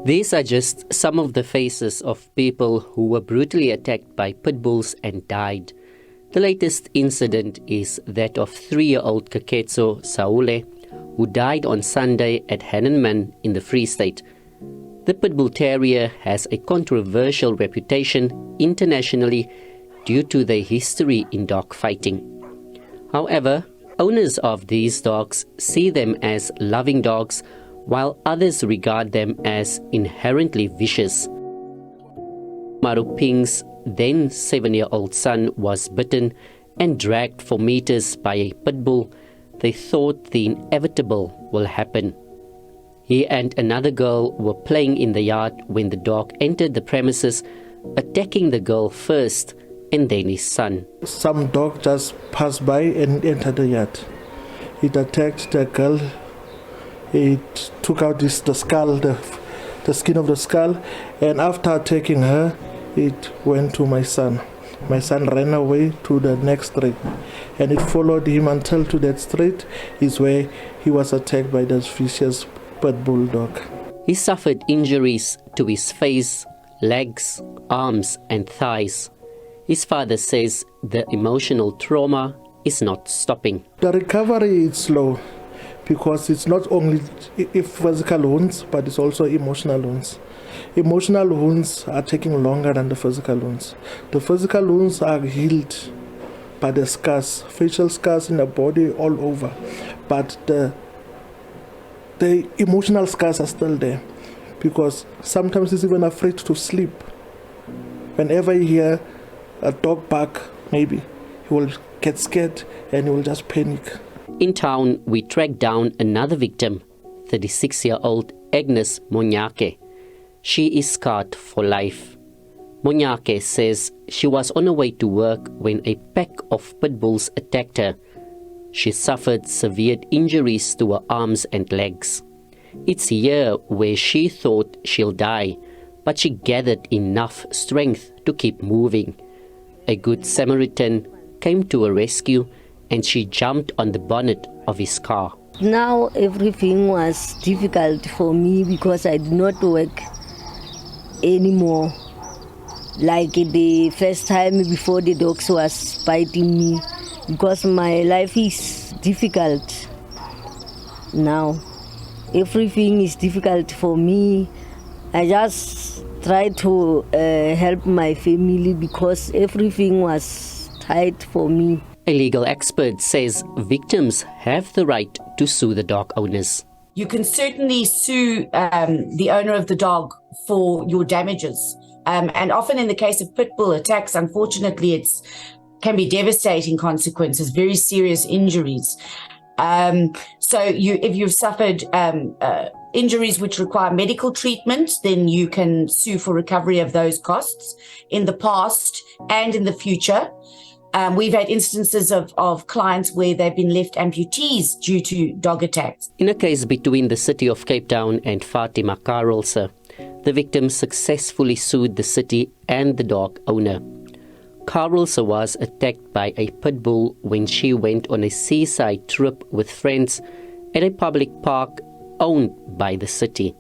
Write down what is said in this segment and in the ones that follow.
These are just some of the faces of people who were brutally attacked by pit bulls and died. The latest incident is that of 3-year-old Kaketso Saule, who died on Sunday at Hannenman in the Free State. The pit bull terrier has a controversial reputation internationally due to their history in dog fighting. However, owners of these dogs see them as loving dogs, while others regard them as inherently vicious. Maruping's then 7-year-old son was bitten and dragged for meters by a pit bull. They thought the inevitable will happen. He and another girl were playing in the yard when the dog entered the premises, attacking the girl first and then his son. Some dog just passed by and entered the yard. It attacked the girl. It took out the skull, the skin of the skull, and after attacking her, it went to my son. My son ran away to the next street, and it followed him until to that street is where he was attacked by this vicious pit bull dog. He suffered injuries to his face, legs, arms, and thighs. His father says the emotional trauma is not stopping. The recovery is slow, because it's not only physical wounds, but it's also emotional wounds. Emotional wounds are taking longer than the physical wounds. The physical wounds are healed by the scars, facial scars in the body all over. But the emotional scars are still there, because sometimes he's even afraid to sleep. Whenever he hears a dog bark, maybe he will get scared and he will just panic. In town, we tracked down another victim, 36-year-old Agnes Monyake. She is scarred for life. Monyake says she was on her way to work when a pack of pit bulls attacked her. She suffered severe injuries to her arms and legs. It's here where she thought she'll die, but she gathered enough strength to keep moving. A good Samaritan came to her rescue and she jumped on the bonnet of his car. Now everything was difficult for me because I did not work anymore. Like the first time before the dogs was biting me, because my life is difficult now. Everything is difficult for me. I just try to help my family because everything was tight for me. A legal expert says victims have the right to sue the dog owners. You can certainly sue the owner of the dog for your damages. And often in the case of pit bull attacks, unfortunately, it can be devastating consequences, very serious injuries. So if you've suffered injuries which require medical treatment, then you can sue for recovery of those costs in the past and in the future. We've had instances of clients where they've been left amputees due to dog attacks. In a case between the city of Cape Town and Fatima Karelse, the victim successfully sued the city and the dog owner. Karelse was attacked by a pit bull when she went on a seaside trip with friends at a public park owned by the city.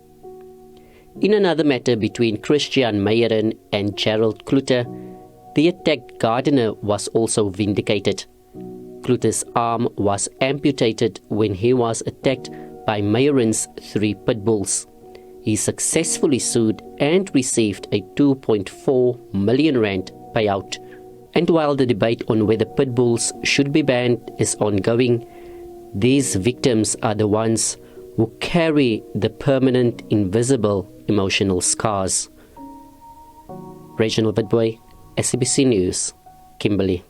In another matter between Christian Meyeren and Gerald Kluter, the attacked gardener was also vindicated. Kluter's arm was amputated when he was attacked by Meyeren's 3 pit bulls. He successfully sued and received a 2.4 million rand payout. And while the debate on whether pit bulls should be banned is ongoing, these victims are the ones who carry the permanent, invisible emotional scars. Reginald Witbooi, SABC News, Kimberley.